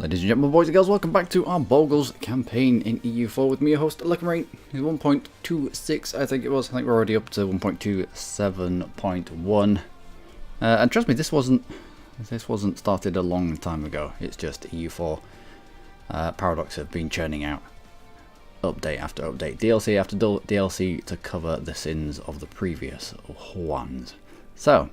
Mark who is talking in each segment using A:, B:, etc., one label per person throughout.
A: Ladies and gentlemen, boys and girls, welcome back to our Borghals campaign in EU4 with me, your host, Luckymarine. It's 1.26, I think it was. I think we're already up to 1.27.1. And trust me, this wasn't started a long time ago. It's just EU4 Paradox have been churning out update after update, DLC after DLC to cover the sins of the previous ones. So,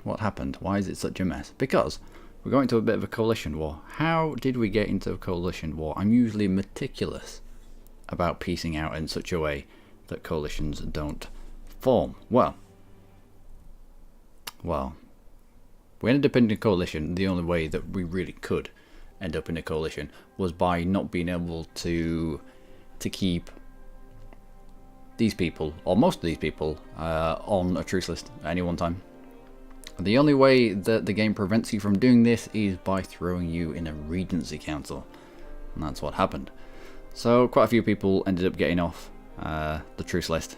A: what happened? Why is it such a mess? Because we're going into a bit of a coalition war. How did we get into a coalition war? I'm usually meticulous about piecing out in such a way that coalitions don't form. Well, we ended up in a coalition. The only way that we really could end up in a coalition was by not being able to keep these people, or most of these people, on a truce list at any one time. The only way that the game prevents you from doing this is by throwing you in a Regency Council. And that's what happened. So quite a few people ended up getting off the truce list.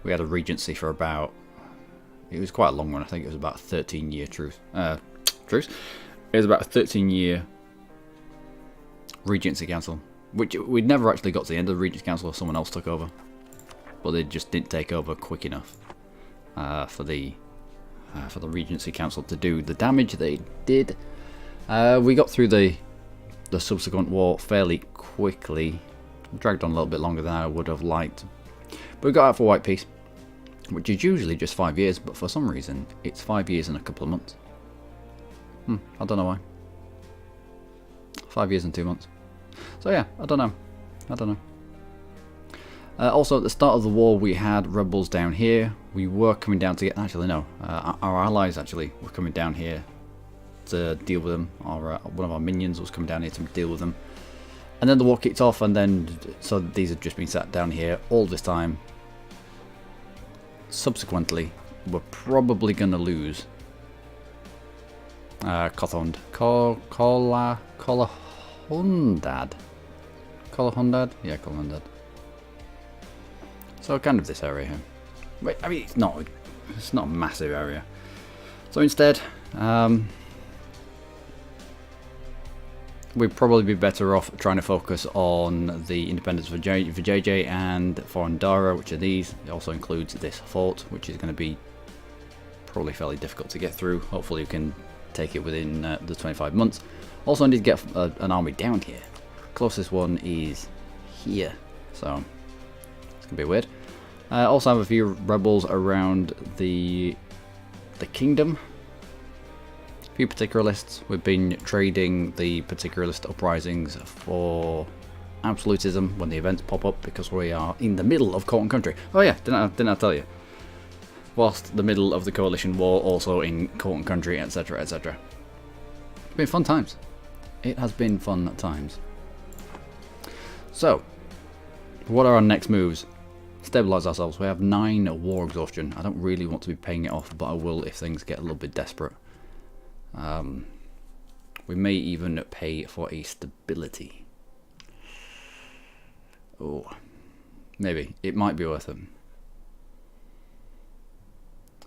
A: We had a Regency for about, it was quite a long one, I think it was about a 13-year truce. It was about a 13-year Regency Council, which we'd never actually got to the end of the Regency Council. Someone else took over. But they just didn't take over quick enough for the Regency Council to do the damage they did. We got through the subsequent war fairly quickly. Dragged on a little bit longer than I would have liked. But we got out for White Peace, which is usually just 5 years, but for some reason it's 5 years and a couple of months. I don't know why. 5 years and 2 months. So yeah, I don't know. Also, at the start of the war, we had rebels down here. We were coming down to get... Actually, no. Our allies, actually, were coming down here to deal with them. One of our minions was coming down here to deal with them. And then the war kicked off, and then... So these had just been sat down here all this time. Subsequently, we're probably going to lose Kothond. Kolahundad? Kolahundad? Yeah, Kolahundad. So kind of this area here. Wait, I mean, it's not a massive area. So instead, we'd probably be better off trying to focus on the independence for JJ and for Andara, which are these. It also includes this fort, which is going to be probably fairly difficult to get through. Hopefully we can take it within the 25 months. Also, I need to get an army down here. Closest one is here, so it's going to be weird. I also have a few rebels around the kingdom. A few particularists. We've been trading the particularist uprisings for absolutism when the events pop up, because we are in the middle of Court and Country. Oh yeah, didn't I tell you? Whilst the middle of the coalition war, also in Court and Country, etc, etc. It's been fun times. It has been fun times. So, what are our next moves? Stabilize ourselves. We have 9 war exhaustion. I don't really want to be paying it off, but I will if things get a little bit desperate. We may even pay for a stability. Oh, maybe. It might be worth it.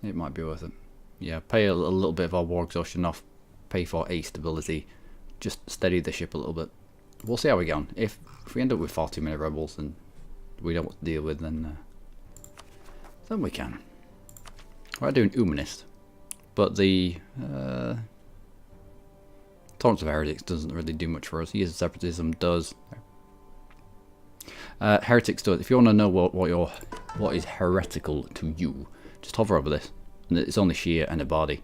A: It might be worth it. Yeah, pay a little bit of our war exhaustion off. Pay for a stability. Just steady the ship a little bit. We'll see how we get on. If we end up with far too many rebels and we don't want to deal with, then we can. We're doing Humanist, but the Torrents of Heretics doesn't really do much for us. Years of Separatism does. Heretics does. If you want to know what is heretical to you, just hover over this, and it's only Shia and Abadi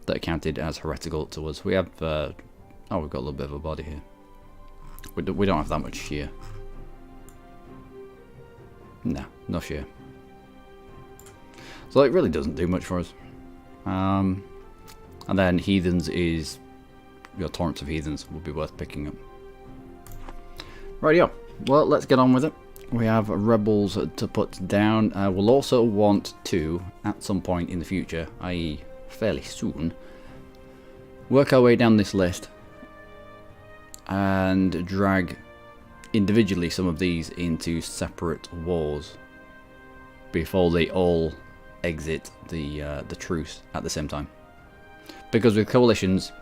A: that are counted as heretical to us. We have we've got a little bit of a body here. We don't have that much Shia. No Shia. So it really doesn't do much for us. And then Heathens is, Torrents of Heathens would be worth picking up. Rightio. Well, let's get on with it. We have rebels to put down. We'll also want to, at some point in the future, i.e. fairly soon, work our way down this list and drag individually some of these into separate wars before they all exit the truce at the same time. Because with coalitions,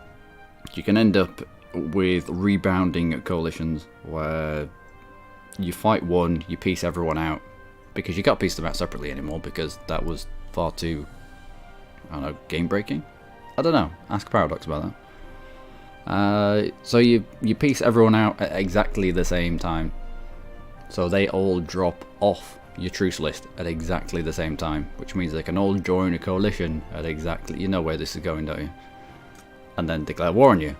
A: you can end up with rebounding coalitions where you fight one, you piece everyone out, because you can't piece them out separately anymore because that was far too, I don't know, game breaking? I don't know, ask Paradox about that. So you piece everyone out at exactly the same time. So they all drop off your truce list at exactly the same time, which means they can all join a coalition at exactly, you know where this is going, don't you? And then declare war on you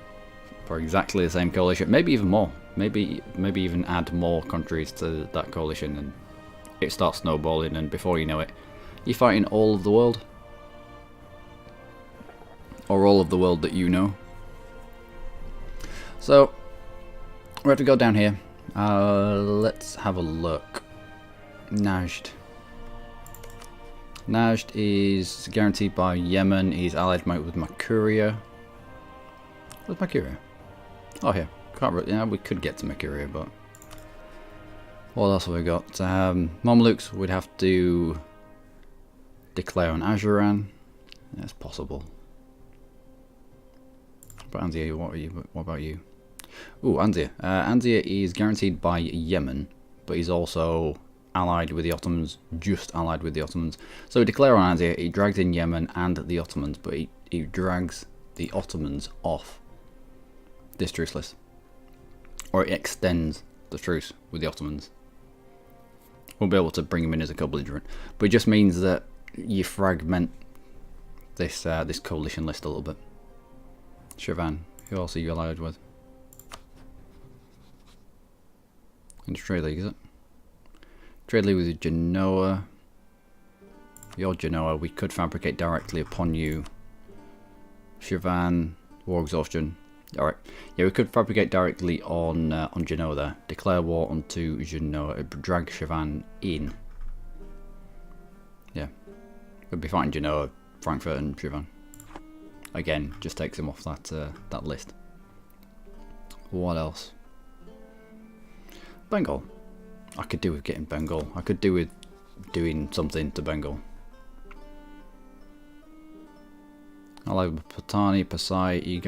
A: for exactly the same coalition, maybe even more. Maybe even add more countries to that coalition, and it starts snowballing, and before you know it, you're fighting all of the world. Or all of the world that you know. So, we have to go down here. Let's have a look. Najd. Najd is guaranteed by Yemen. He's allied with Mercuria. Where's Mercuria? Oh, here. Can't really, yeah, we could get to Mercuria, but what else have we got? Mamluks would have to declare on Ajuran. That's possible. But Anzia, what about you? Ooh, Anzia. Anzia is guaranteed by Yemen, but he's also allied with the Ottomans, just allied with the Ottomans. So we declare on Anzia, he drags in Yemen and the Ottomans, but he drags the Ottomans off this truce list. Or it extends the truce with the Ottomans. Won't be able to bring him in as a co-belligerent, but it just means that you fragment this this coalition list a little bit. Shivan, who else are you allied with? In trade league, is it? Trade league with Genoa. Your Genoa, we could fabricate directly upon you. Shivan, war exhaustion. Alright, yeah, we could fabricate directly on Genoa there. Declare war onto Genoa, drag Shivan in. Yeah, we'll be fighting Genoa, Frankfurt and Shivan. Again, just takes him off that list. What else? Bengal. I could do with getting Bengal. I could do with doing something to Bengal. I like Patani, Pasai, you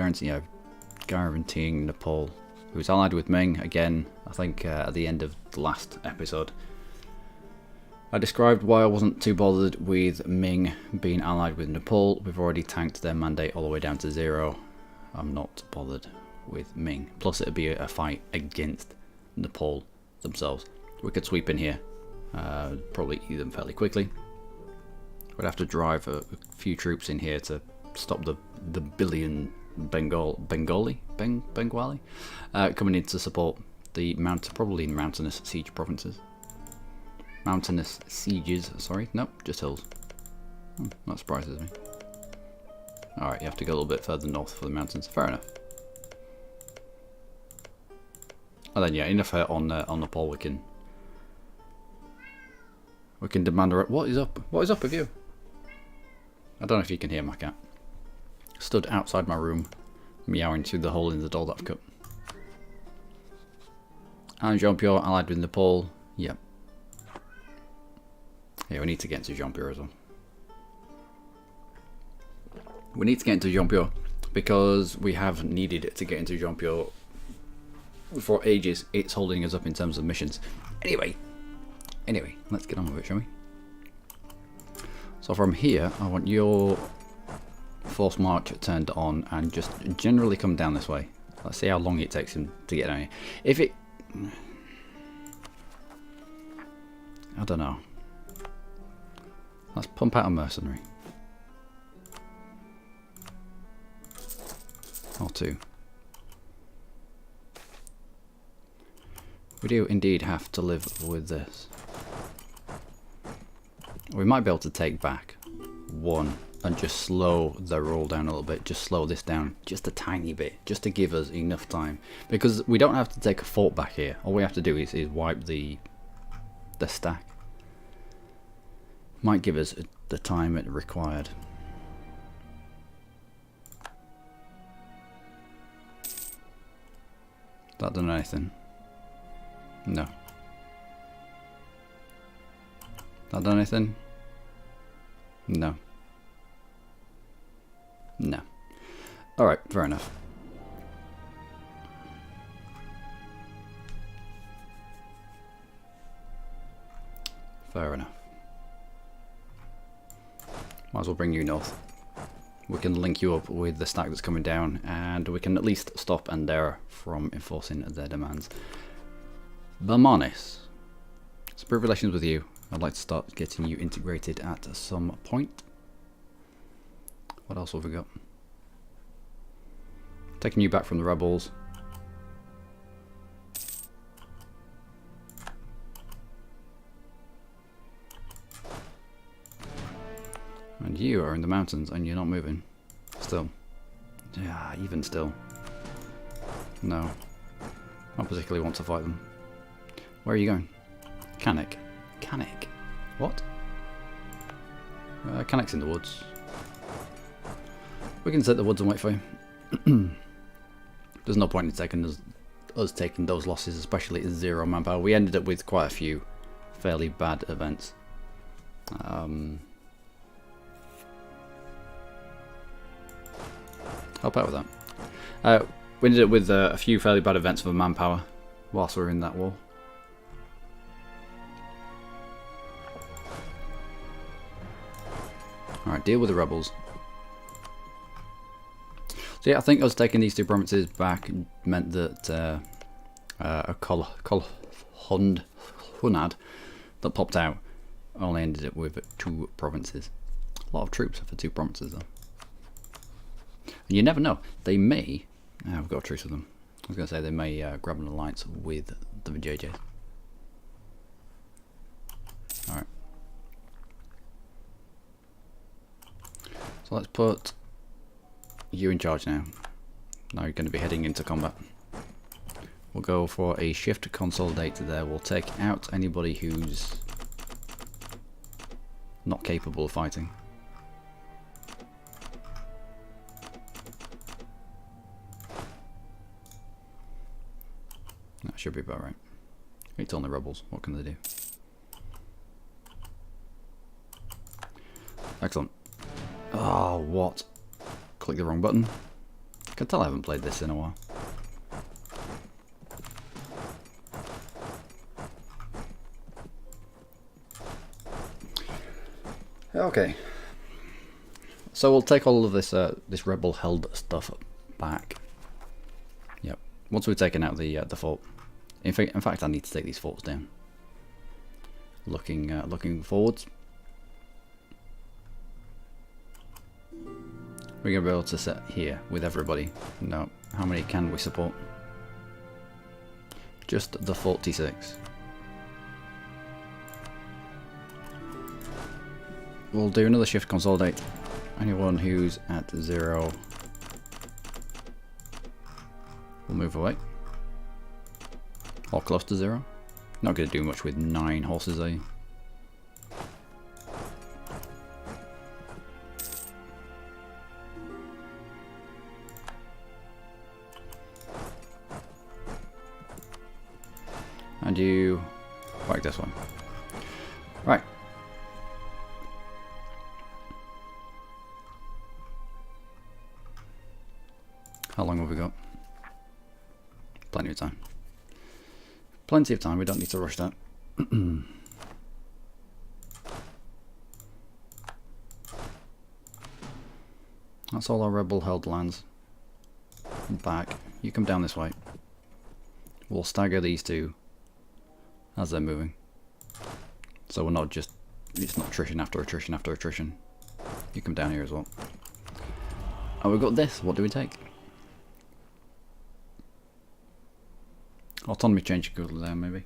A: guaranteeing Nepal, who's allied with Ming. Again, I think at the end of the last episode, I described why I wasn't too bothered with Ming being allied with Nepal. We've already tanked their mandate all the way down to 0. I'm not bothered with Ming. Plus it'd be a fight against Nepal themselves. We could sweep in here, probably eat them fairly quickly. We'd have to drive a few troops in here to stop the billion Bengali coming in to support the probably mountainous siege provinces. Mountainous sieges, sorry. Nope, just hills. That surprises me. Alright, you have to go a little bit further north for the mountains. Fair enough. And then yeah, enough on Nepal. We can demand a... What is up? What is up with you? I don't know if you can hear my cat. Stood outside my room, meowing through the hole in the door that I've cut. And Jean-Pierre allied with Nepal. Yep. Yeah, we need to get into Jean-Pierre as well. We need to get into Jean-Pierre because we have needed to get into Jean-Pierre for ages. It's holding us up in terms of missions. Anyway, let's get on with it, shall we? So from here, I want your force march turned on and just generally come down this way. Let's see how long it takes him to get down here. If it... I don't know. Let's pump out a mercenary. Or two. We do indeed have to live with this. We might be able to take back one and just slow the roll down a little bit. Just slow this down just a tiny bit, just to give us enough time. Because we don't have to take a fort back here. All we have to do is wipe the stack. Might give us the time it required. That done anything? No. That done anything? No. No. Alright, fair enough. Fair enough. Might as well bring you north. We can link you up with the stack that's coming down, and we can at least stop Andera from enforcing their demands. Balmanis. Spirit relations with you. I'd like to start getting you integrated at some point. What else have we got? Taking you back from the rebels. And you are in the mountains and you're not moving. Still. Yeah, even still. No. I don't particularly want to fight them. Where are you going? Canik. Canik? What? Canik's in the woods. We can sit in the woods and wait for you. There's no point in taking us taking those losses, especially at 0 manpower. We ended up with quite a few fairly bad events. Help out with that. We ended up with a few fairly bad events for manpower whilst we were in that war. Alright, deal with the rebels. So yeah, I think us taking these 2 provinces back meant that a Hunad that popped out only ended up with 2 provinces. A lot of troops for 2 provinces though. And you never know, they may, we've got a truce with them. I was going to say they may grab an alliance with the Vijayjayas. Alright. So let's put you in charge now. Now you're going to be heading into combat. We'll go for a shift consolidate there. We'll take out anybody who's not capable of fighting. That should be about right. It's on the rebels. What can they do? Excellent. Oh, what? Click the wrong button. I can tell I haven't played this in a while. Okay. So we'll take all of this this rebel held stuff back. Yep. Once we've taken out the fort. In fact, I need to take these forts down. Looking forwards. We're going to be able to set here with everybody. No. How many can we support? Just the 46. We'll do another shift consolidate. Anyone who's at 0 will move away. Or close to 0. Not going to do much with 9 horses, are you? And you whack this one. Right. How long have we got? Plenty of time. Plenty of time, we don't need to rush that. That's all our rebel held lands. Back. You come down this way. We'll stagger these 2 as they're moving. So we're not just, it's not attrition after attrition after attrition. You come down here as well. Oh, we've got this. What do we take? Autonomy change cooldown, maybe.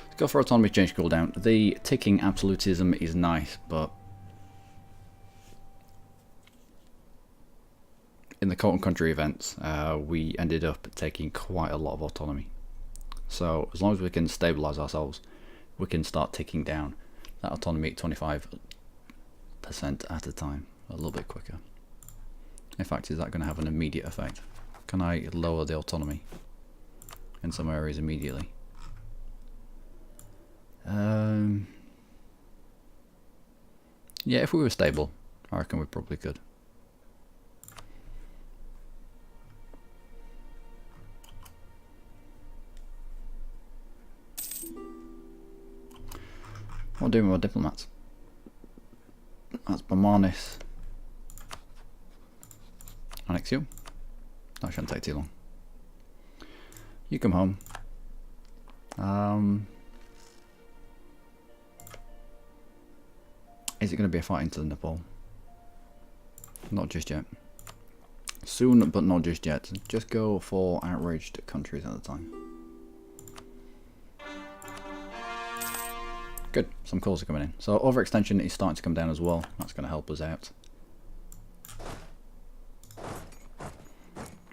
A: Let's go for autonomy change cooldown. The ticking absolutism is nice, but in the Colton Country events, we ended up taking quite a lot of autonomy. So as long as we can stabilise ourselves, we can start ticking down that autonomy at 25% at a time, a little bit quicker. In fact, is that going to have an immediate effect? Can I lower the autonomy in some areas immediately? Yeah, if we were stable, I reckon we probably could. What do we do with our diplomats? That's Bamanis. Annex you. That shouldn't take too long. You come home. Is it going to be a fight into the Nepal? Not just yet. Soon, but not just yet. Just go for outraged countries at a time. Good, some calls are coming in. So overextension is starting to come down as well. That's going to help us out.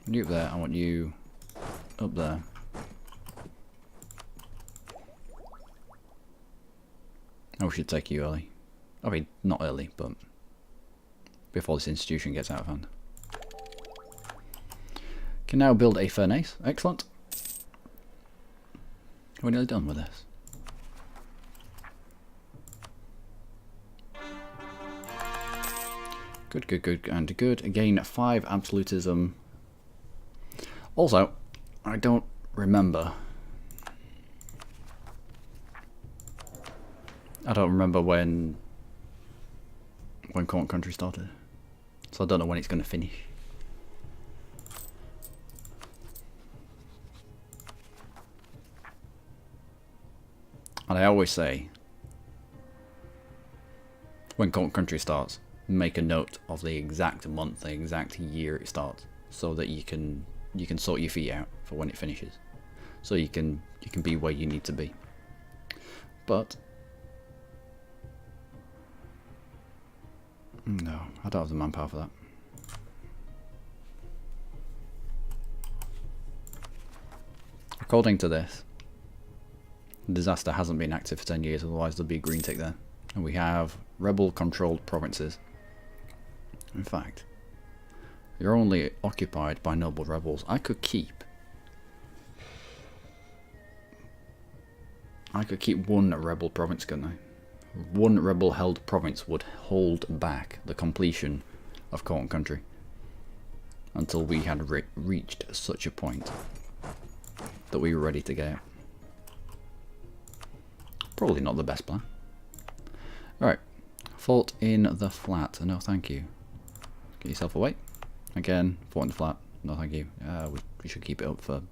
A: You up there, I want you up there. Oh, we should take you early. I mean, not early, but before this institution gets out of hand. Can now build a furnace. Excellent. We're nearly done with this. Good, good, good, and good. Again, 5 absolutism. Also, I don't remember. I don't remember when Court Country started. So I don't know when it's going to finish. And I always say, when Court Country starts, make a note of the exact month, the exact year it starts, so that you can sort your feet out for when it finishes, so you can be where you need to be. But no, I don't have the manpower for that. According to this, disaster hasn't been active for 10 years, otherwise there'll be a green tick there. And we have rebel controlled provinces. In fact, you're only occupied by noble rebels. I could keep one rebel province, couldn't I? One rebel held province would hold back the completion of Court Country until we had reached such a point that we were ready to get out. Probably not the best plan. Alright, fort in the flat. No thank you. Get yourself away. Again, fort in the flat. No thank you. We should keep it up for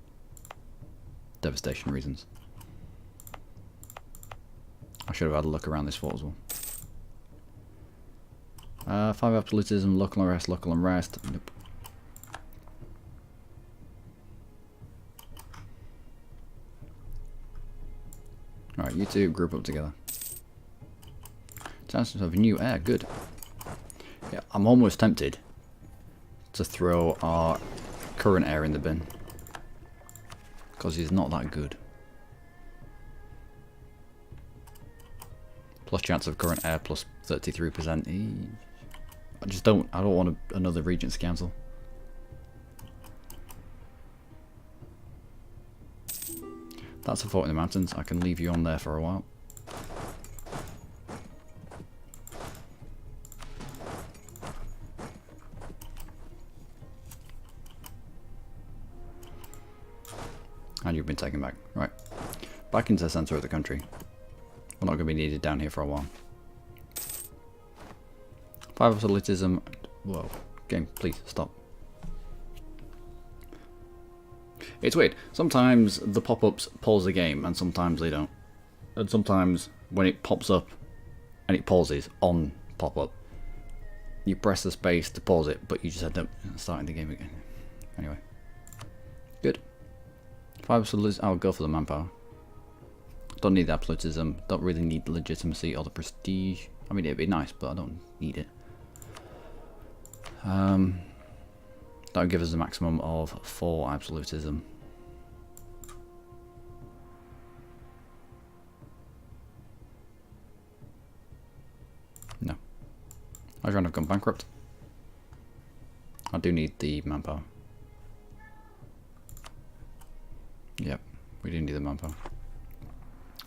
A: devastation reasons. I should have had a look around this fort as well. 5 absolutism, local unrest, local unrest. Nope. Alright, you two group up together. Chances of a new heir, good. Yeah, I'm almost tempted to throw our current heir in the bin, because he's not that good. Plus chance of current heir plus 33%. I don't want another Regent's Council. That's a fort in the mountains. I can leave you on there for a while. And you've been taken back. Right. Back into the centre of the country. We're not going to be needed down here for a while. 5 absolutism. Whoa. Game, please, stop. It's weird. Sometimes the pop-ups pause the game and sometimes they don't. And sometimes when it pops up and it pauses on pop-up, you press the space to pause it, but you just end up starting the game again. Anyway. Good. 5 absolutism. I'll go for the manpower. Don't need the absolutism. Don't really need the legitimacy or the prestige. I mean, it'd be nice, but I don't need it. That would give us a maximum of 4 absolutism. No. Iran have gone bankrupt. I do need the manpower. Yep, we do need the manpower.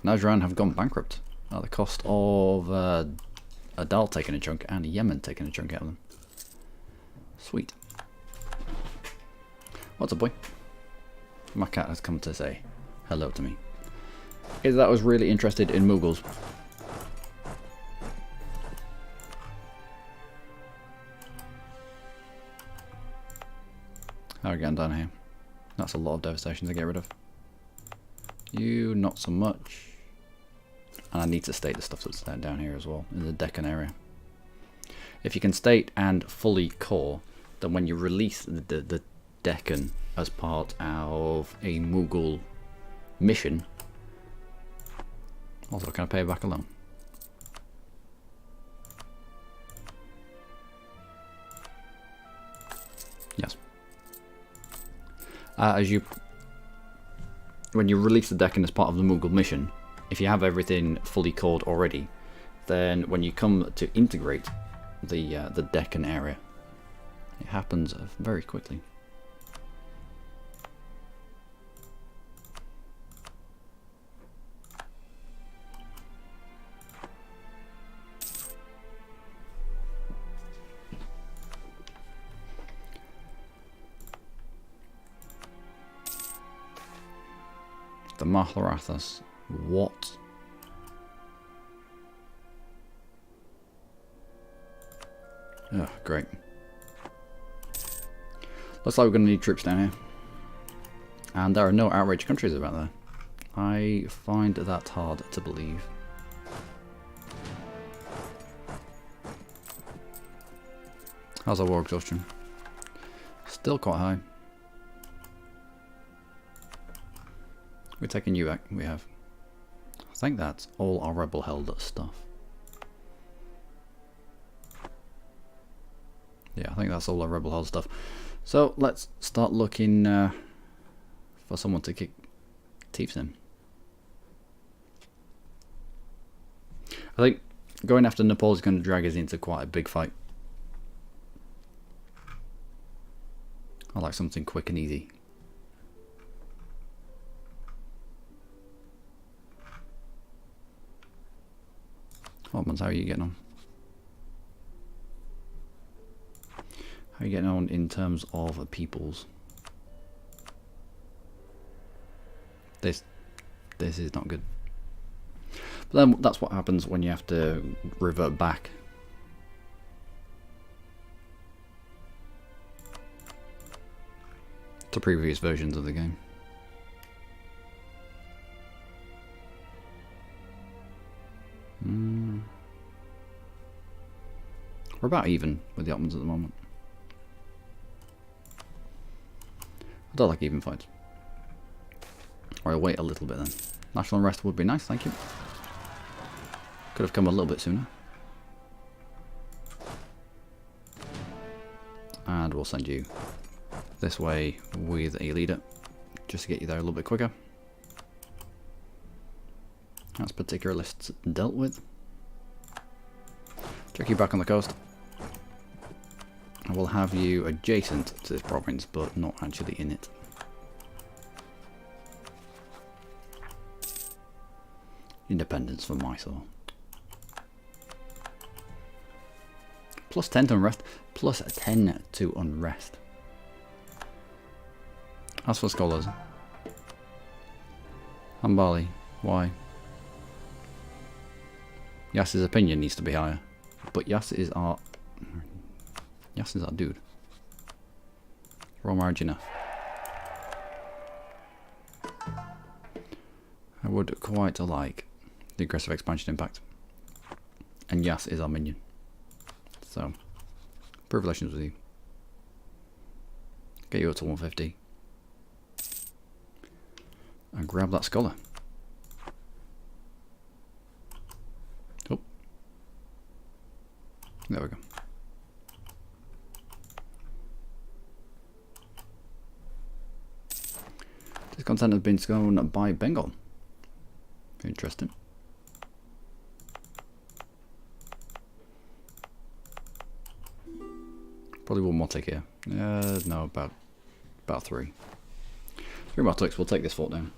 A: Najran have gone bankrupt at the cost of Adal taking a chunk and Yemen taking a chunk out of them. Sweet. What's up, boy? My cat has come to say hello to me. Is that I was really interested in Mughals. How are we getting down here? That's a lot of devastation to get rid of. You, not so much. And I need to state the stuff that's down here as well, in the Deccan area. If you can state and fully core, then when you release the Deccan as part of a Mughal mission... Also, can I pay back a loan? Yes. When you release the Deccan as part of the Mughal mission, if you have everything fully cored already, then when you come to integrate the Deccan area, it happens very quickly. The Mahlarathas. What? Oh, great. Looks like we're going to need troops down here. And there are no outraged countries about there. I find that hard to believe. How's our war exhaustion? Still quite high. We're taking you back. We have. I think that's all our rebel held stuff. Yeah, I think that's all our rebel held stuff. So let's start looking for someone to kick teeth in. I think going after Nepal is going to drag us into quite a big fight. I like something quick and easy. Ottomans, how are you getting on? How are you getting on in terms of peoples? This is not good. But then that's what happens when you have to revert back. To previous versions of the game. We're about even with the Ottomans at the moment. I don't like even fights. Or I'll wait a little bit then. National unrest would be nice, thank you. Could have come a little bit sooner. And we'll send you this way with a leader, just to get you there a little bit quicker. That's particular lists dealt with. Check you back on the coast. I will have you adjacent to this province, but not actually in it. Independence for Mysore. Plus 10 to unrest. Plus 10 to unrest. As for scholars. Hambali. Why? Yas's opinion needs to be higher. But Yas is our dude. Raw marriage enough. I would quite like the aggressive expansion impact. And Yas is our minion. So, improve relations with you. Get you up to 150. And grab that scholar. Oh. There we go. This content has been shown by Bengal. Interesting. Probably one more tick here. No, about 3. 3 more ticks, we'll take this fort down.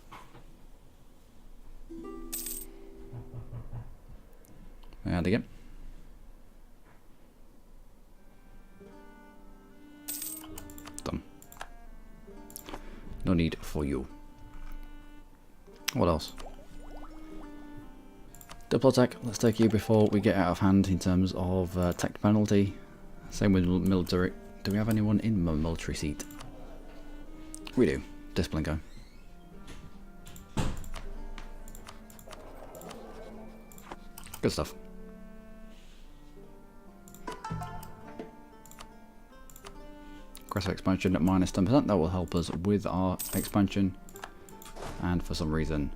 A: And again. Done. No need for you. What else? Double attack, let's take you before we get out of hand in terms of tech penalty. Same with military. Do we have anyone in the military seat? We do. Discipline go. Good stuff. Aggressive expansion at minus 10%. That will help us with our expansion. And for some reason,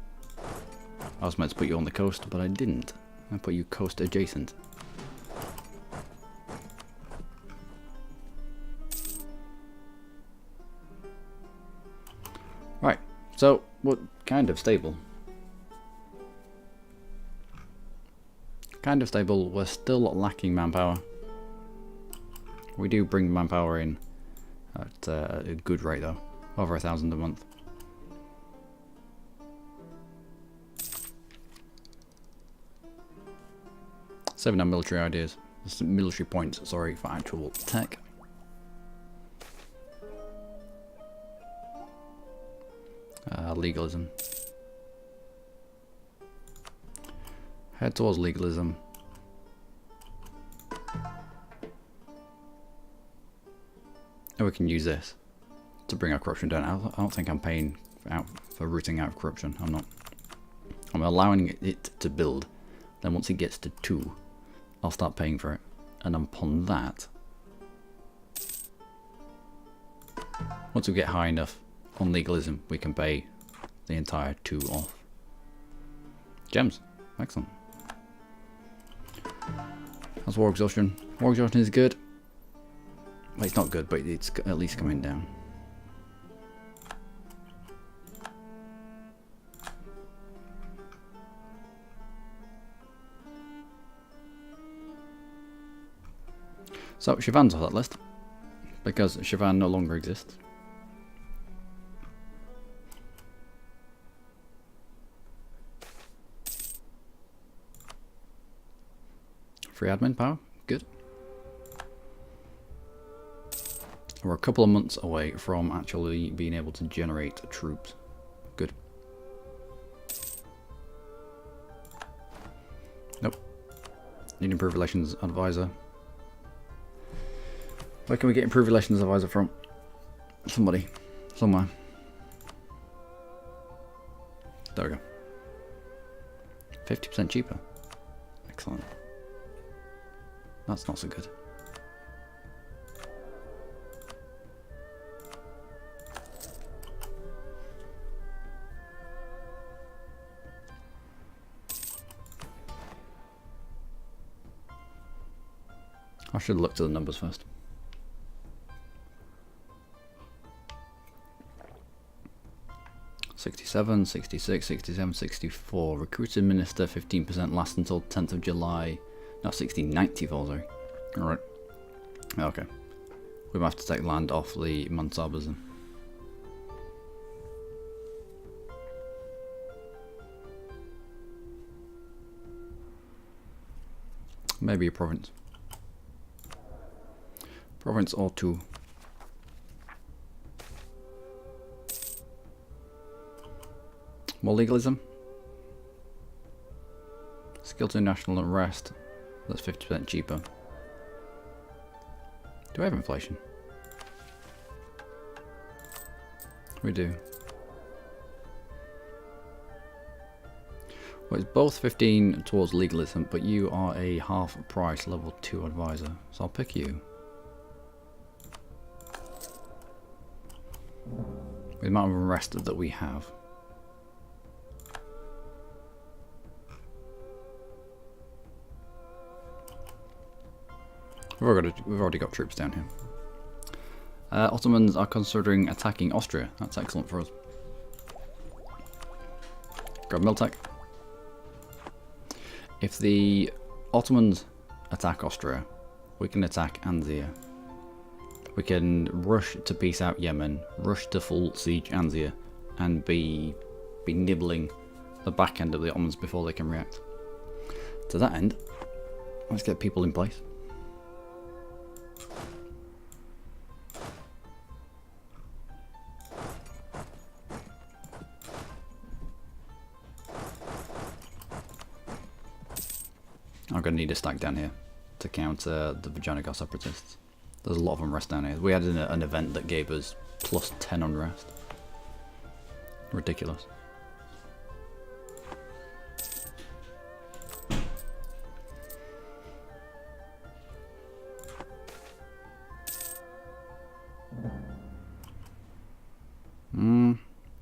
A: I was meant to put you on the coast, but I didn't. I put you coast adjacent. Right, so we're kind of stable. Kind of stable. We're still lacking manpower. We do bring manpower in at a good rate though, over 1,000 a month. Seven on military ideas, military points. Sorry, for actual tech. Legalism. Head towards legalism. And we can use this to bring our corruption down. I don't think I'm paying out for rooting out of corruption. I'm not. I'm allowing it to build. Then once it gets to 2, I'll start paying for it. And upon that, once we get high enough on legalism, we can pay the entire 2 off. Gems. Excellent. That's war exhaustion. War exhaustion is good. Well, it's not good, but it's at least coming down. So Shivan's off that list because Shivan no longer exists. Free admin power, good. We're a couple of months away from actually being able to generate troops. Good. Nope. Need improved relations advisor. Where can we get improved relations advisor from? Somebody. Somewhere. There we go. 50% cheaper. Excellent. That's not so good. I should have looked at the numbers first. $67, $66, $67, $64. Recruited minister 15% lasts until 10th of July. No, 1694, sorry. Alright. Okay. We might have to take land off the Mansabas then. Maybe a province. Province or 2. More legalism. Skill to national unrest. That's 50% cheaper. Do I have inflation? We do. Well, it's both 15 towards legalism, but you are a half price level 2 advisor, so I'll pick you. The amount of unrest that we have. We've already got troops down here. Ottomans are considering attacking Austria. That's excellent for us. Grab Miltech. If the Ottomans attack Austria, we can attack Anzia. We can rush to peace out Yemen, rush to full siege Anzia, and be nibbling the back end of the Ottomans before they can react. To that end, let's get people in place. I'm going to need a stack down here to counter the Vajanagar separatists. There's a lot of unrest down here. We had an event that gave us +10 unrest. Ridiculous.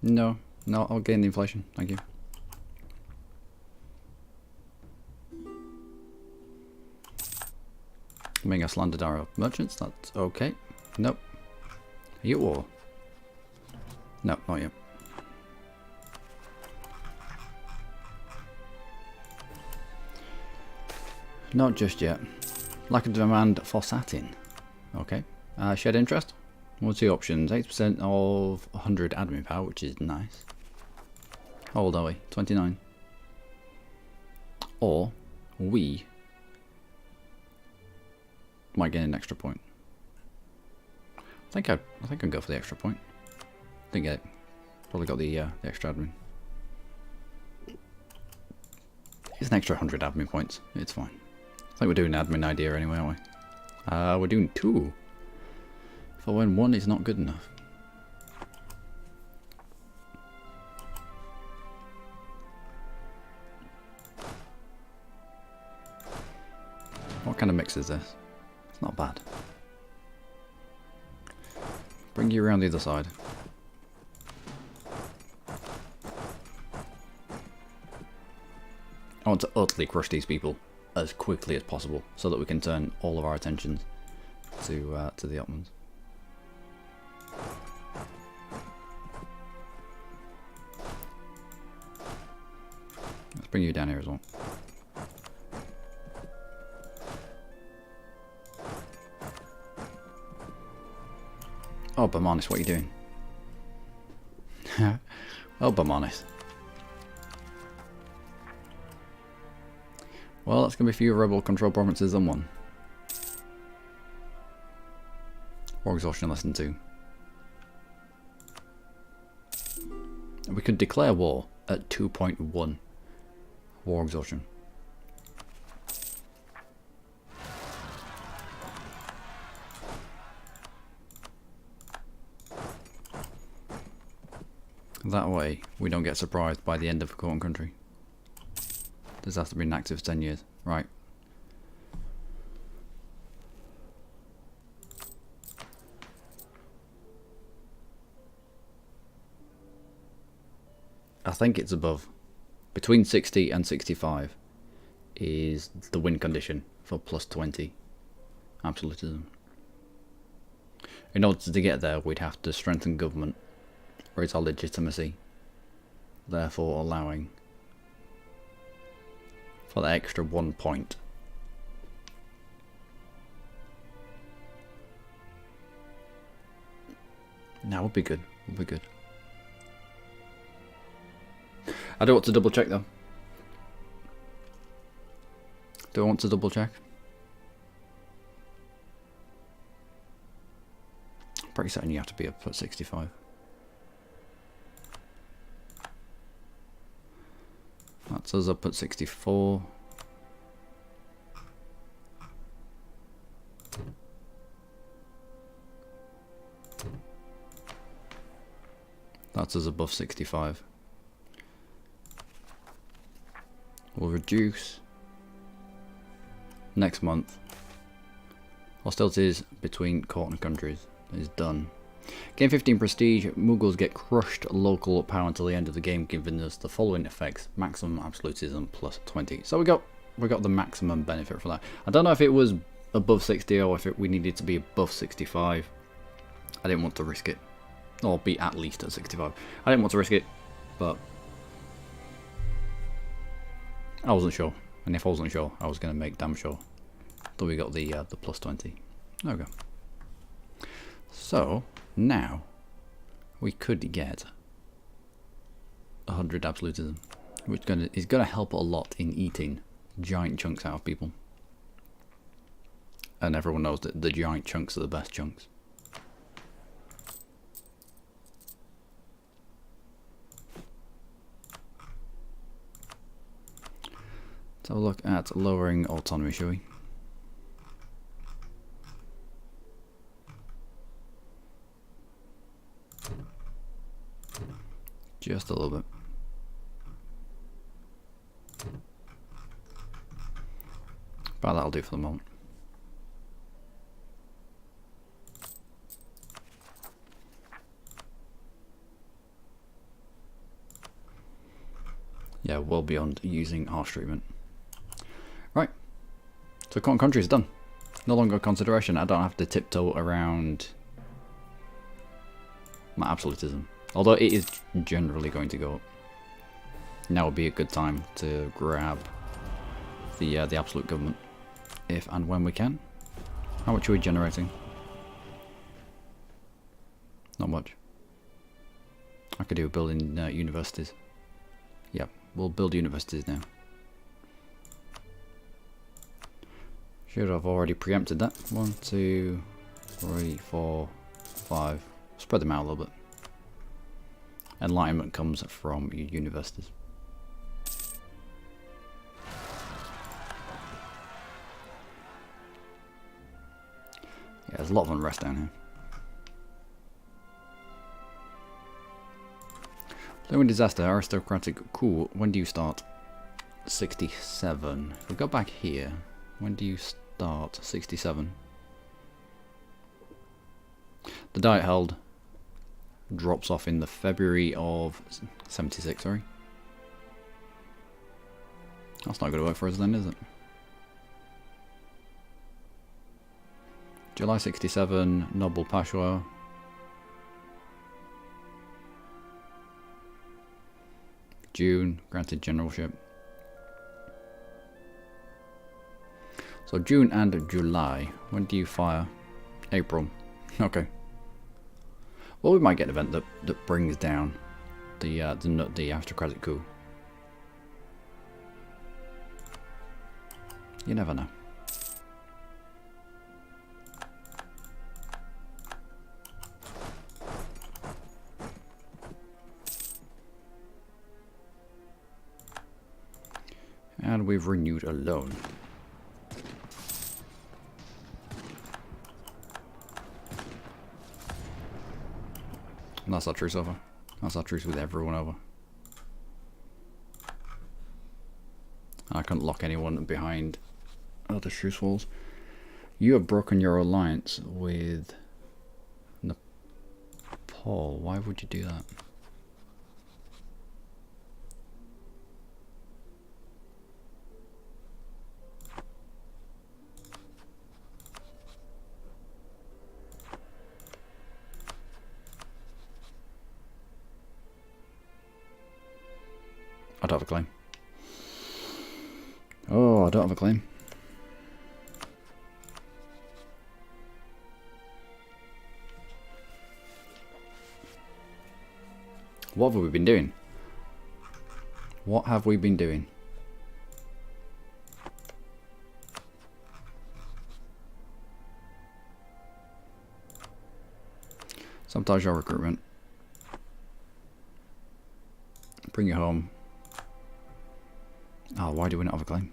A: No, I'll gain the inflation, thank you. Being a slandered our merchants, that's okay. Nope. Are you at war? No, not yet. Not just yet. Lack of demand for satin. Okay. Shared interest? What's the options? 8% of 100 admin power, which is nice. How old are we? 29. Or we might gain an extra point. I think I'd go for the extra point. Didn't get it. Probably got the extra admin. It's an extra 100 admin points. It's fine. I think we're doing admin idea anyway, aren't we? We're doing 2. For when 1 is not good enough. What kind of mix is this? It's not bad. Bring you around the other side. I want to utterly crush these people as quickly as possible so that we can turn all of our attentions to the Ottomans. Let's bring you down here as well. Oh, Borghals, what are you doing? Oh, Borghals. Well, that's going to be fewer rebel control provinces than 1. War exhaustion less than 2. We could declare war at 2.1 war exhaustion. That way, we don't get surprised by the end of a core country. This has to be inactive for 10 years. Right. I think it's above. Between 60 and 65 is the win condition for plus 20 absolutism. In order to get there, we'd have to strengthen government, raise our legitimacy, therefore allowing for the extra 1 point. Now would be good. Would be good. I don't want to double check though. Do I want to double check? Pretty certain you have to be up at 65. That's us up at 64. That's us above 65. We'll reduce next month. Hostilities between court and countries is done. Gain 15 prestige. Mughals get crushed local power until the end of the game, giving us the following effects: maximum absolutism plus 20. So we got the maximum benefit for that. I don't know if it was above 60 or if we needed to be above 65. I didn't want to risk it, or be at least at 65. I didn't want to risk it, but I wasn't sure, and if I wasn't sure, I was going to make damn sure that we got the plus 20. There we go. So now we could get 100 absolutism, which is going to help a lot in eating giant chunks out of people. And everyone knows that the giant chunks are the best chunks. Let's have a look at lowering autonomy, shall we? Just a little bit. But that'll do for the moment. Yeah, well beyond using harsh treatment. Right. So Cotton Country is done. No longer a consideration. I don't have to tiptoe around my absolutism. Although it is generally going to go up. Now would be a good time to grab the absolute government. If and when we can. How much are we generating? Not much. I could do building universities. Yeah, we'll build universities now. Should have already preempted that. 1, 2, 3, 4, 5. Spread them out a little bit. Enlightenment comes from universities. Yeah, there's a lot of unrest down here. Living disaster, aristocratic coup. When do you start? 67. If we go back here, when do you start? 67. The diet held drops off in the February of 76, sorry. That's not going to work for us then, is it? July 67, Noble Pashwa. June, granted generalship. So June and July. When do you fire? April. Okay. Well, we might get an event that brings down the aristocratic coup. You never know. And we've renewed a loan. And that's our truce over. That's our truce with everyone over. I couldn't lock anyone behind other truce walls. You have broken your alliance with Nepal. Why would you do that? I don't have a claim. Oh, I don't have a claim. What have we been doing? What have we been doing? Sabotage your recruitment. Bring you home. Oh, why do we not have a claim?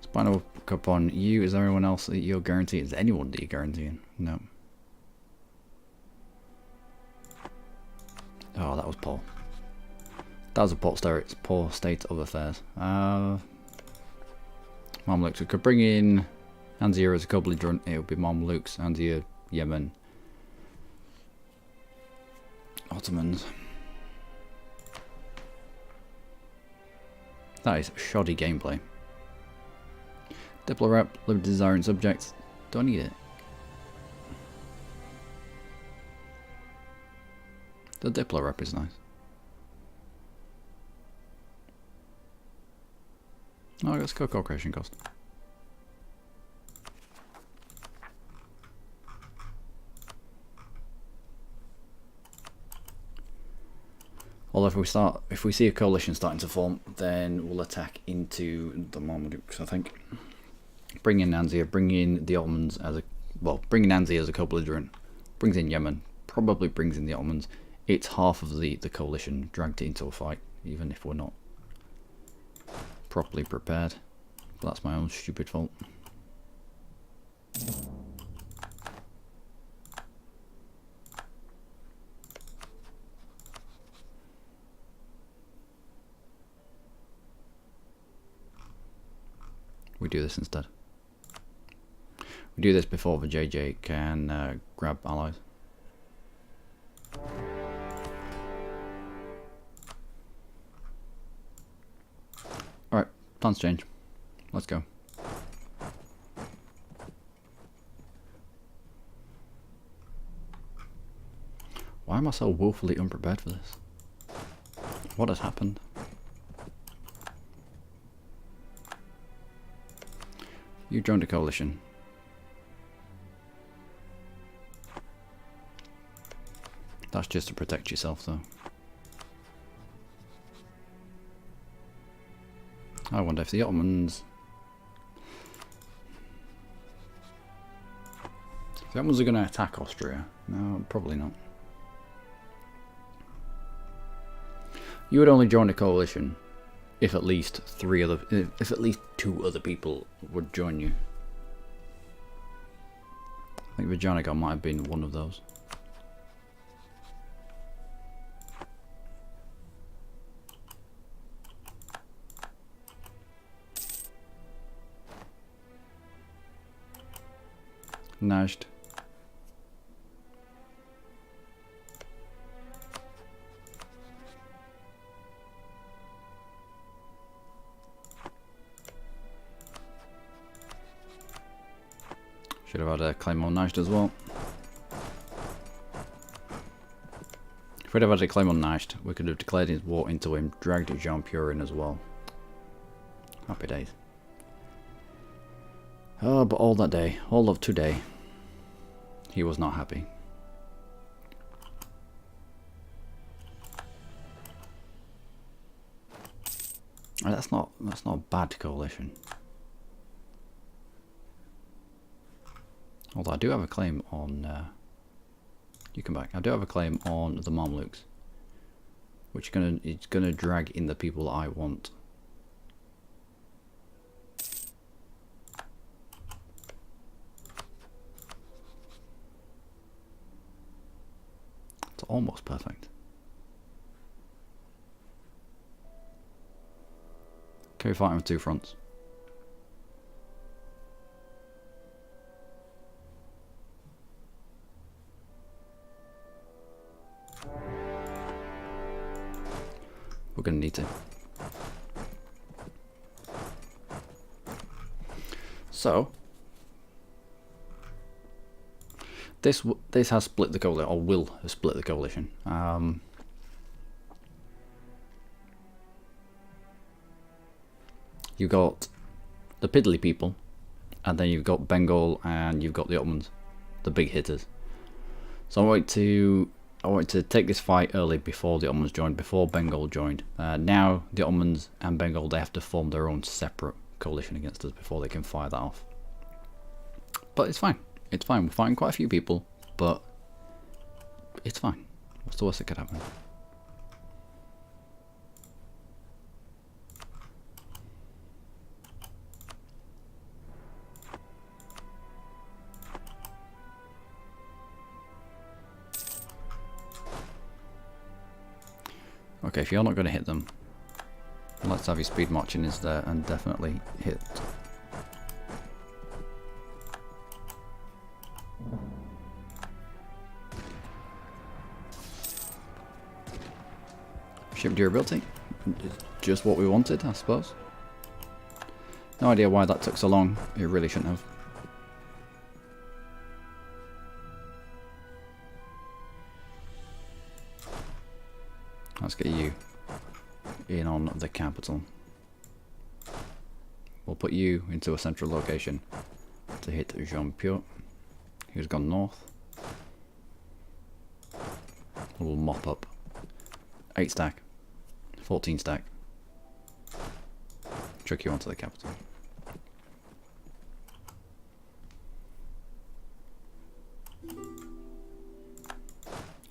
A: Spinal Cup on you. Is there anyone else that you're guaranteeing? Is anyone that you're guaranteeing? No. Oh, that was poor. That was a poor state of affairs. Mamluks. We could bring in Anzir as a co-belligerent. It would be Mamluks, Anzir, Yemen, Ottomans. That is shoddy gameplay. Diplo rep, limited desiring subjects. Don't need it. The Diplo rep is nice. Oh, let's go co-creation cost. Although if we see a coalition starting to form, then we'll attack into the Mamluks, I think. Bring in Anzir, bring in the Ottomans as a bring in Anzir as a co-belligerent, brings in Yemen, probably brings in the Ottomans. It's half of the coalition dragged into a fight, even if we're not properly prepared. But that's my own stupid fault. we do this instead. We do this before the JJ can grab allies. Alright, plans change. Let's go. Why am I so woefully unprepared for this? What has happened? You joined a coalition. That's just to protect yourself, though. I wonder if the Ottomans... If the Ottomans are going to attack Austria. No, probably not. You would only join a coalition if at least if at least 2 other people would join you. I think Vajanagar might have been one of those. Najd. Should have had a claim on Najd as well. If we'd have had a claim on Najd, we could have declared his war into him, dragged Jean Pure in as well. Happy days. Oh, but all that day, all of today, he was not happy. That's not a bad coalition. Although I do have a claim on you come back. I do have a claim on the Mamluks, which it's gonna drag in the people that I want. It's almost perfect. Okay, fighting on 2 fronts. We're going to need to. So this has split the coalition, or will have split the coalition. You've got the piddly people, and then you've got Bengal, and you've got the Ottomans, the big hitters. So I wanted to take this fight early before the Ottomans joined, before Bengal joined. Now the Ottomans and Bengal, they have to form their own separate coalition against us before they can fire that off. But it's fine. It's fine. We're fighting quite a few people, but it's fine. What's the worst that could happen? Okay, if you're not going to hit them, let's have your speed marching is there and definitely hit. Ship durability, just what we wanted, I suppose. No idea why that took so long, it really shouldn't have. Let's get you in on the capital. We'll put you into a central location to hit Jean Pure, who's gone north. We'll mop up 8 stack, 14 stack, chuck you onto the capital.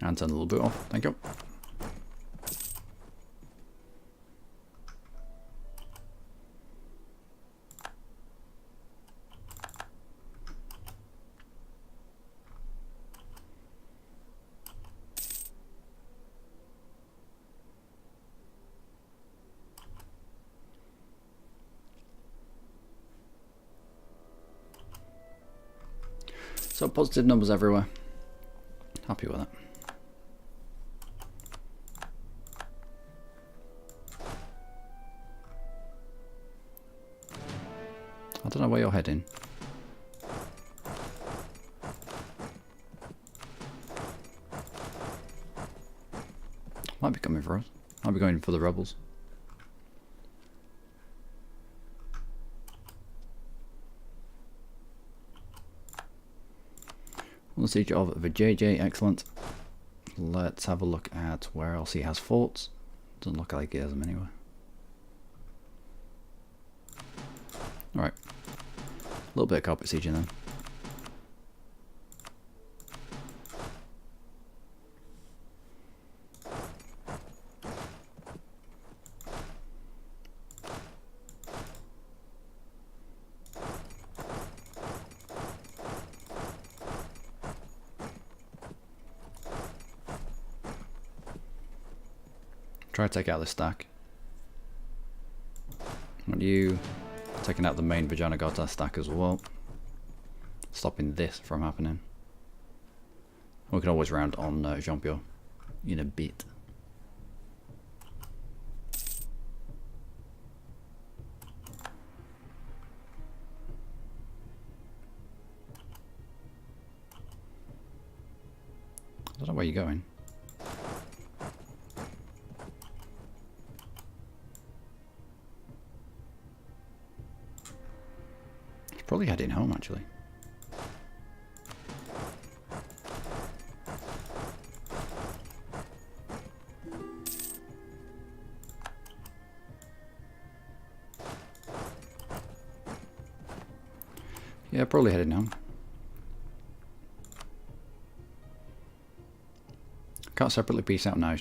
A: And turn a little bit off, thank you. So positive numbers everywhere. Happy with it. I don't know where you're heading. Might be coming for us. Might be going for the rebels. On the siege of Vijay, excellent. Let's have a look at where else he has forts. Doesn't look like he has them anywhere. Alright. A little bit of carpet sieging then. Try to take out the stack. And you taking out the main Vijayanagara stack as well. Stopping this from happening. We can always round on Jean-Pierre in a bit. I don't know where you're going. Probably heading home actually. Yeah, probably heading home. Can't separately piece out now.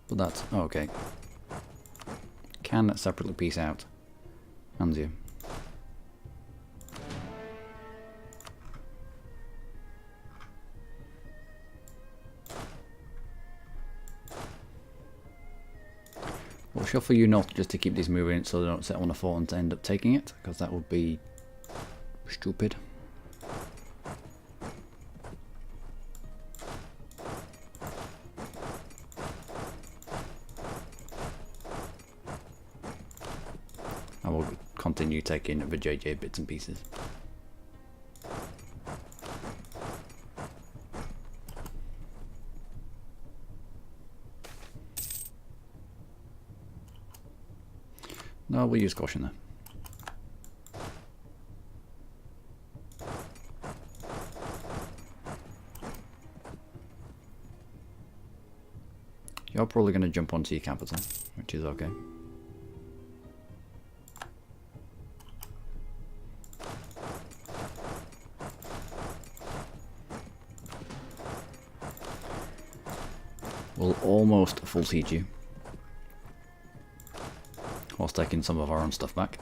A: But that's okay. Can separately piece out. Hands you. We'll shuffle you north just to keep these moving so they don't set on a fort and end up taking it, because that would be stupid. I will continue taking the JJ bits and pieces. No, we'll use caution there. You're probably going to jump onto your capital, which is okay. We'll almost full siege you, whilst taking some of our own stuff back.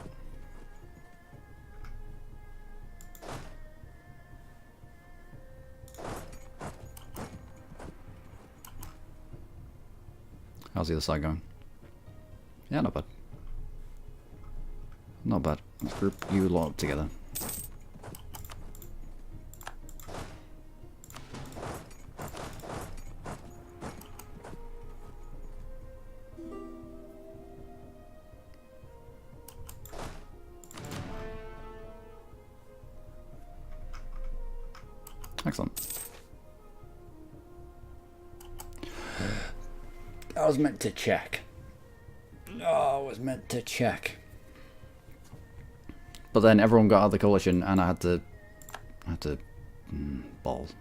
A: How's the other side going? Yeah, not bad. Not bad. Let's group you lot up together. Excellent. I was meant to check. Oh, I was meant to check. But then everyone got out of the coalition and I had to balls.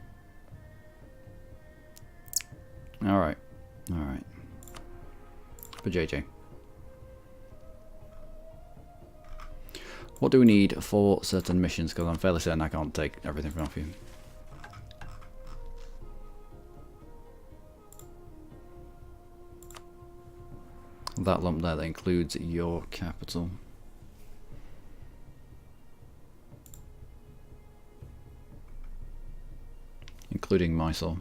A: Alright. Alright. For JJ. What do we need for certain missions? Because I'm fairly certain I can't take everything from off you. That lump there that includes your capital. Including Mysore.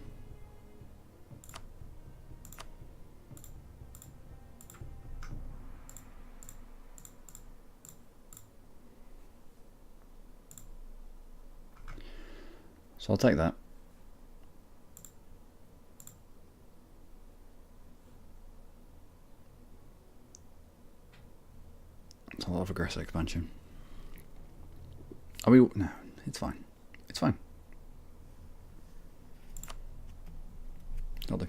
A: So I'll take that. It's a lot of aggressive expansion. Are we? No, it's fine. It's fine. I'll do.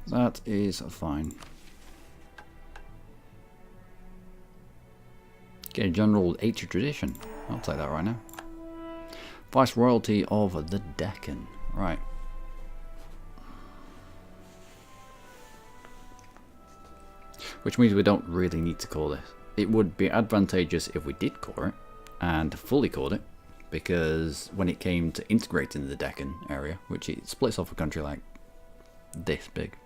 A: That is fine. Get a general 80 tradition. I'll take that right now. Viceroyalty of the Deccan. Right. Which means we don't really need to core this. It would be advantageous if we did core it and fully cored it, because when it came to integrating the Deccan area, which it splits off a country like this big.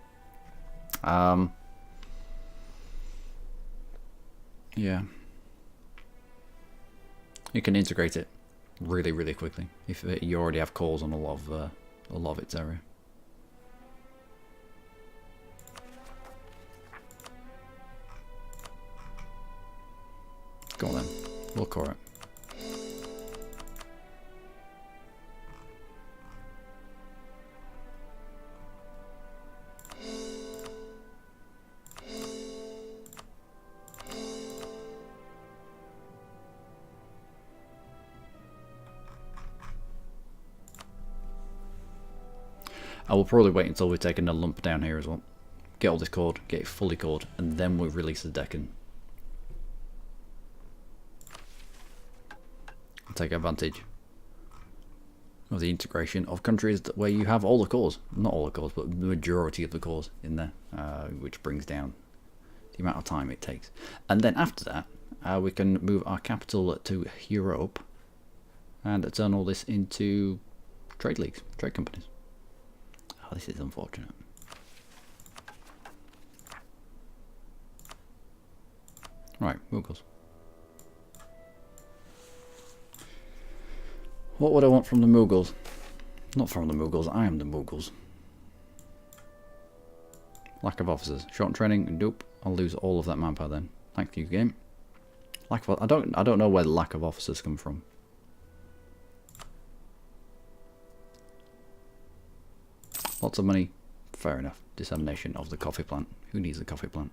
A: Yeah. You can integrate it really, really quickly if you already have cores on a lot of its area. Go on then, we'll core it. I will probably wait until we take another lump down here as well. Get all this cored, get it fully cored, and then we'll release the Deccan. Take advantage of the integration of countries where you have all the cores, not all the cores, but the majority of the cores in there, which brings down the amount of time it takes. And then after that, we can move our capital to Europe and turn all this into trade leagues, trade companies. Oh, this is unfortunate. Right, Mughals. What would I want from the Mughals? Not from the Mughals, I am the Mughals. Lack of officers. Short training, nope. I'll lose all of that manpower then. Thank you, game. Lack of, I don't know where the lack of officers come from. Lots of money. Fair enough. Dissemination of the coffee plant. Who needs a coffee plant?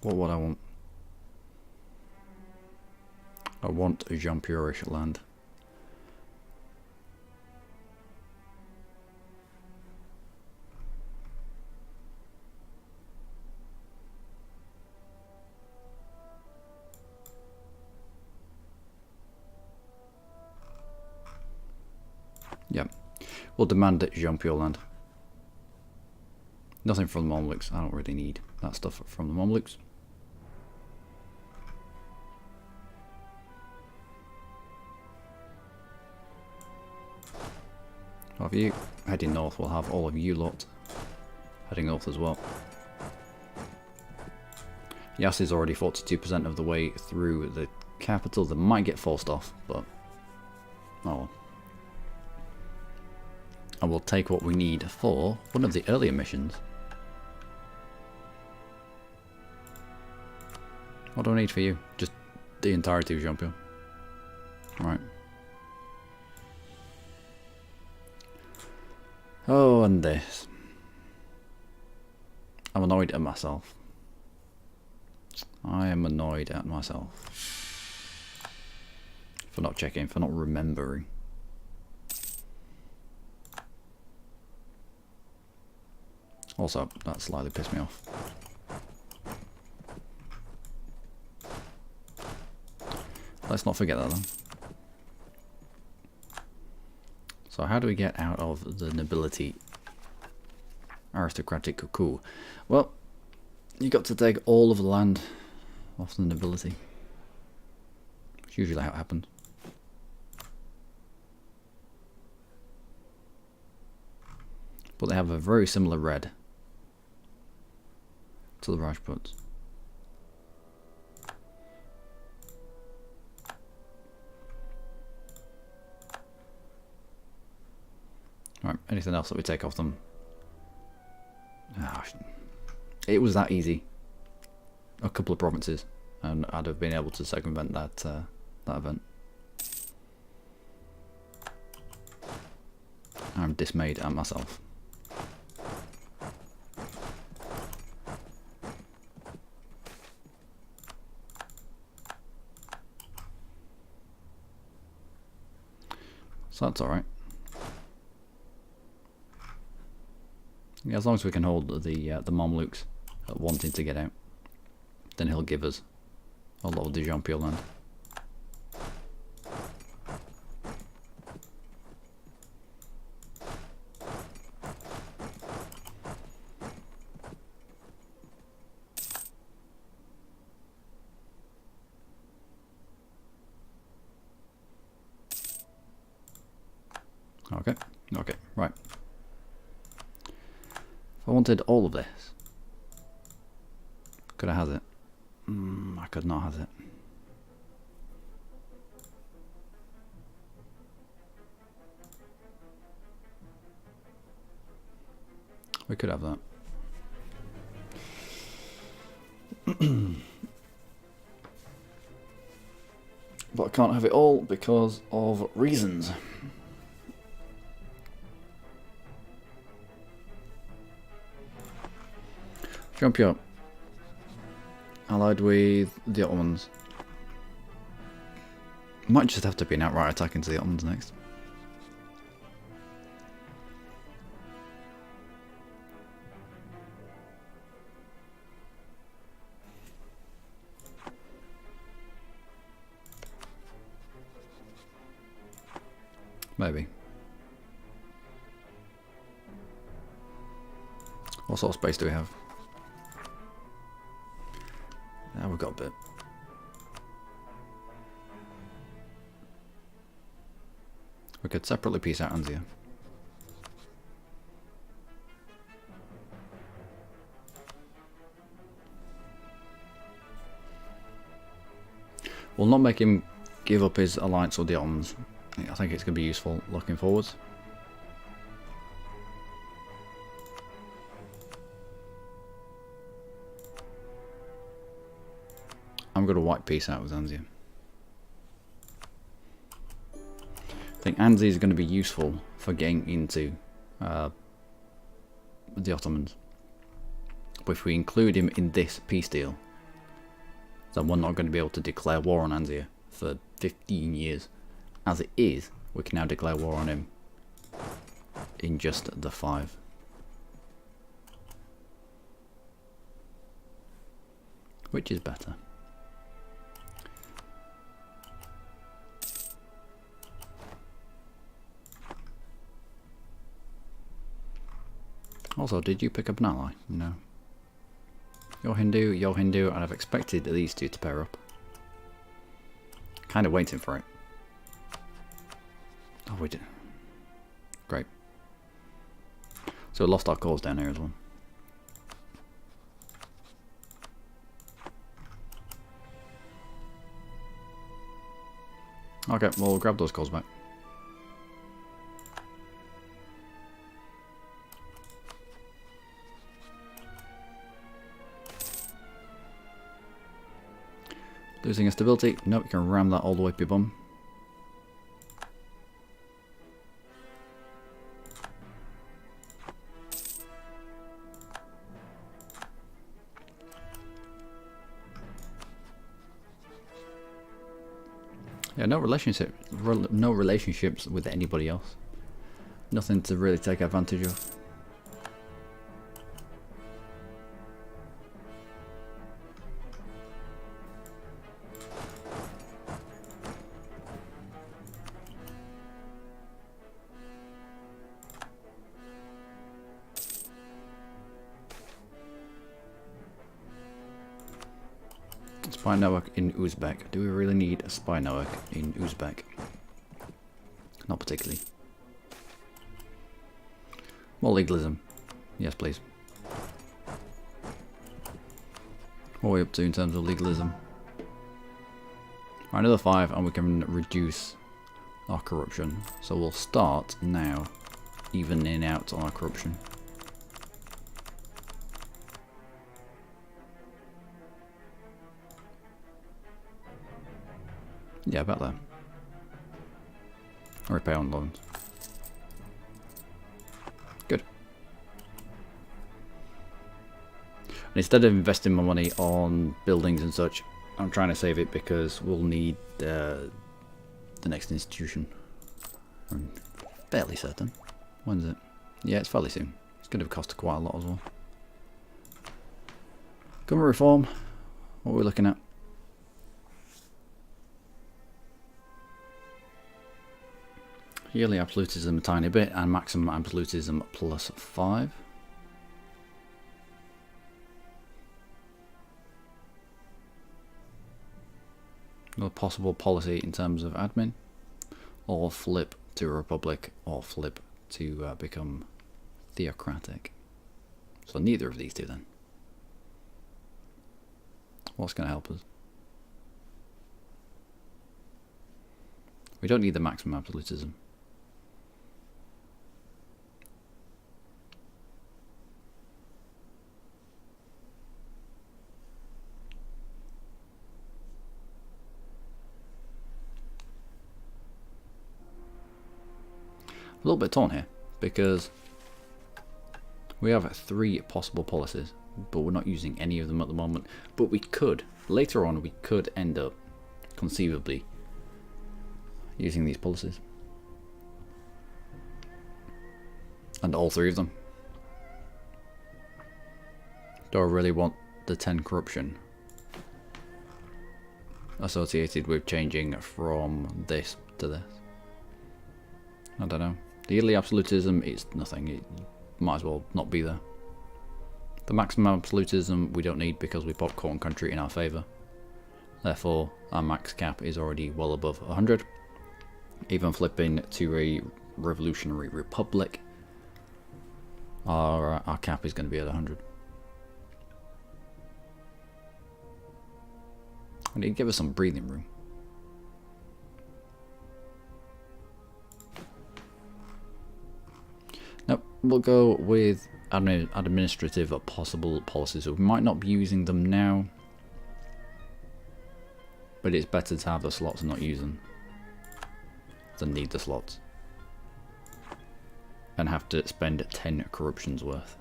A: What would I want? I want a Jean-Purish land. Yep. We'll demand it Jean-Pure land. Nothing from the Mamluks. I don't really need that stuff from the Mamluks. Of you heading north, we'll have all of you lot heading north as well. Yas is already 42% of the way through the capital. They might get forced off, but oh well. And we'll take what we need for one of the earlier missions. What do I need for you? Just the entirety of Jean-Pierre. Right. Oh, and this. I'm annoyed at myself. I am annoyed at myself. For not checking, for not remembering. Also, that slightly pissed me off. Let's not forget that then. So how do we get out of the nobility aristocratic coup? Well, you got to take all of the land off the nobility. It's usually how it happens. But they have a very similar red to the Rajputs. Right, anything else that we take off them? Oh, it was that easy. A couple of provinces, and I'd have been able to circumvent that that event. I'm dismayed at myself. So that's alright. Yeah, as long as we can hold the Mamluks wanting to get out, then he'll give us a lot of the Jean-Pierre land. Okay, okay, right. If I wanted all of this, could I have it? I could not have it. We could have that. But I can't have it all because of reasons. Jean-Pierre, allied with the Ottomans. Might just have to be an outright attack into the Ottomans next. Maybe. What sort of space do we have? Now we've got a bit. We could separately piece out Anzia. We'll not make him give up his alliance with the Ottomans. I think it's going to be useful looking forwards. I'm going to wipe peace out with Anzia. I think Anzia is going to be useful for getting into the Ottomans. But if we include him in this peace deal, then we're not going to be able to declare war on Anzia for 15 years. As it is, we can now declare war on him in just the 5. Which is better. Also, did you pick up an ally? No. You're Hindu, and I've expected these two to pair up. Kind of waiting for it. Oh, we did. Great. So we lost our cause down here as well. Okay, we'll grab those cores back. Losing a stability. Nope, you can ram that all the way up your bum. Yeah, no relationships with anybody else. Nothing to really take advantage of. Spy network in Uzbek. Do we really need a spy network in Uzbek? Not particularly. More legalism. Yes, please. What are we up to in terms of legalism? Right, another 5 and we can reduce our corruption. So we'll start now evening out on our corruption. Yeah, about that. Repay on loans. Good. And instead of investing my money on buildings and such, I'm trying to save it because we'll need the next institution. I'm fairly certain. When's it? Yeah, it's fairly soon. It's going to cost quite a lot as well. Government reform. What are we looking at? Yearly absolutism a tiny bit, and maximum absolutism +5. Another possible policy in terms of admin, or flip to a republic, or flip to become theocratic. So neither of these two then. What's going to help us? We don't need the maximum absolutism. A little bit torn here because we have 3 possible policies, but we're not using any of them at the moment. But we could, later on, we could end up conceivably using these policies. And all 3 of them. Do I really want the 10 corruption associated with changing from this to this? I don't know. The yearly absolutism is nothing. It might as well not be there. The maximum absolutism we don't need because we pop court and country in our favour. Therefore, our max cap is already well above 100. Even flipping to a revolutionary republic, our cap is going to be at 100. I need to give us some breathing room. Nope, we'll go with administrative possible policies. So we might not be using them now, but it's better to have the slots and not use them than need the slots and have to spend 10 corruptions worth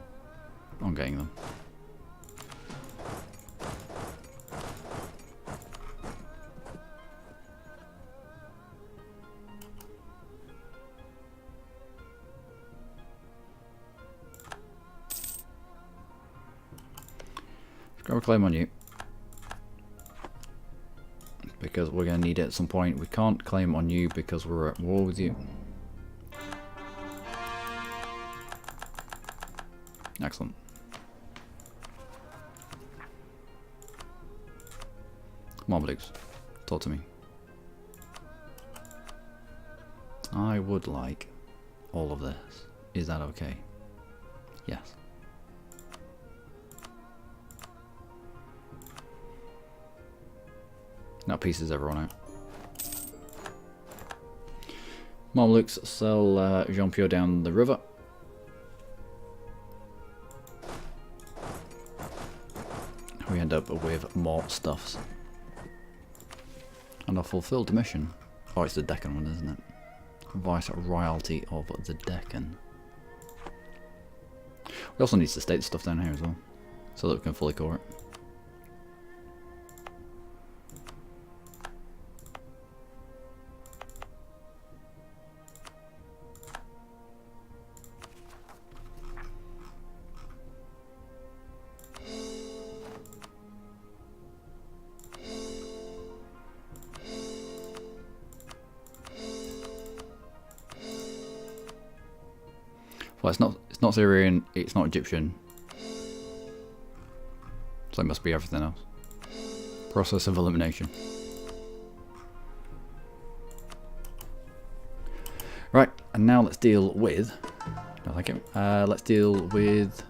A: on getting them. Grab a claim on you because we're going to need it at some point. We can't claim on you because we're at war with you. Excellent. Mughals, talk to me. I would like all of this. Is that okay? Yes. That pieces everyone out. Mamluks sell Jean-Pierre down the river. We end up with more stuffs. And a fulfilled mission. Oh, it's the Deccan one, isn't it? Viceroyalty of the Deccan. We also need to state stuff down here as well, so that we can fully core it. Well, it's not Syrian, it's not Egyptian. So it must be everything else. Process of elimination. Right, and now let's deal with... I like it. Let's deal with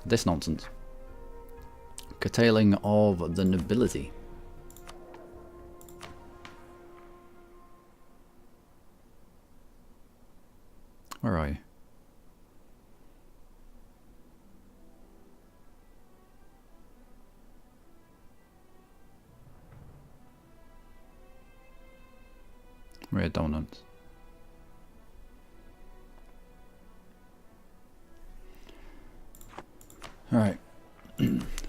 A: this nonsense. Curtailing of the nobility. Where are you? We're dominant. Alright.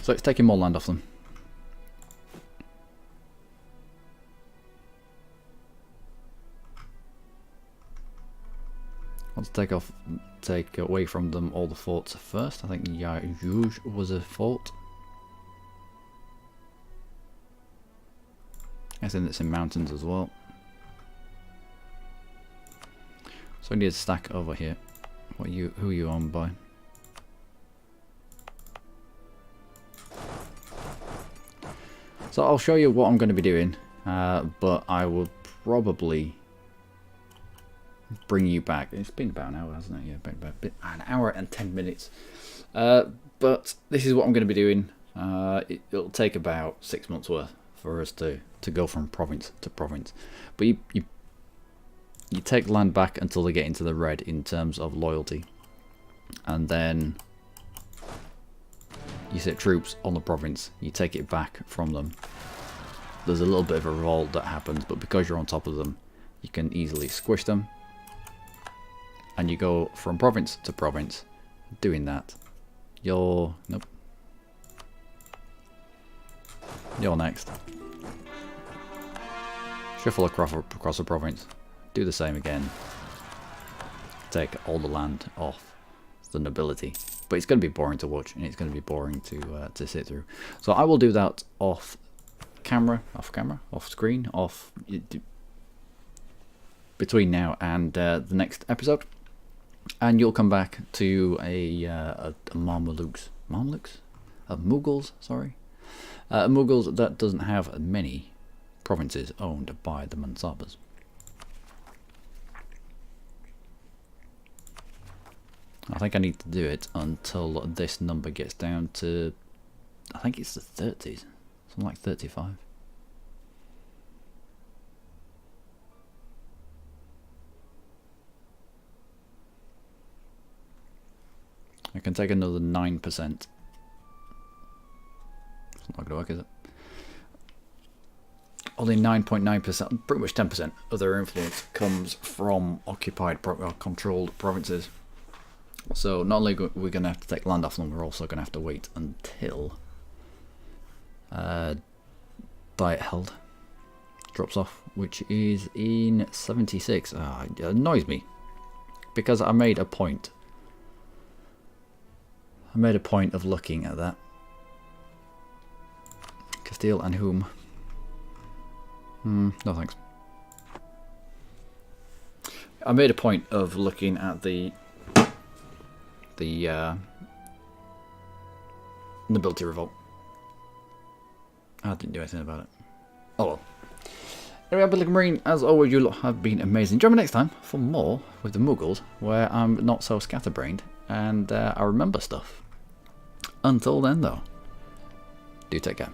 A: So it's taking more land off them. Let's take away from them all the forts first. I think Yajuj was a fort. I think it's in mountains as well. So we need a stack over here. Who are you owned by? So I'll show you what I'm going to be doing, but I will probably bring you back. It's been about an hour, hasn't it? Yeah, about an hour and 10 minutes. But this is what I'm going to be doing. It'll take about 6 months worth for us to go from province to province. But you take land back until they get into the red in terms of loyalty, and then you set troops on the province, you take it back from them. There's a little bit of a revolt that happens, but because you're on top of them, you can easily squish them. And you go from province to province doing that. You're next. Shuffle across a province. Do the same again. Take all the land off the nobility. But it's going to be boring to watch, and it's going to be boring to sit through. So I will do that off screen, between now and the next episode. And you'll come back to a Mughals, sorry. Mughals that doesn't have many provinces owned by the Mansabas. I think I need to do it until this number gets down to, I think it's the 30s, something like 35. I can take another 9%. It's not going to work, is it? Only 9.9%, pretty much 10% of their influence comes from occupied or controlled provinces. So not only are we going to have to take land off them, we're also going to have to wait until Diet Held drops off, which is in 76. It annoys me because I made a point. Of looking at that. Castile and whom? No thanks. I made a point of looking at the nobility revolt. I didn't do anything about it. Oh well. Anyway, I've been Luckymarine. As always, you lot have been amazing. Join me next time for more with the Mughals, where I'm not so scatterbrained and I remember stuff. Until then, though, do take care.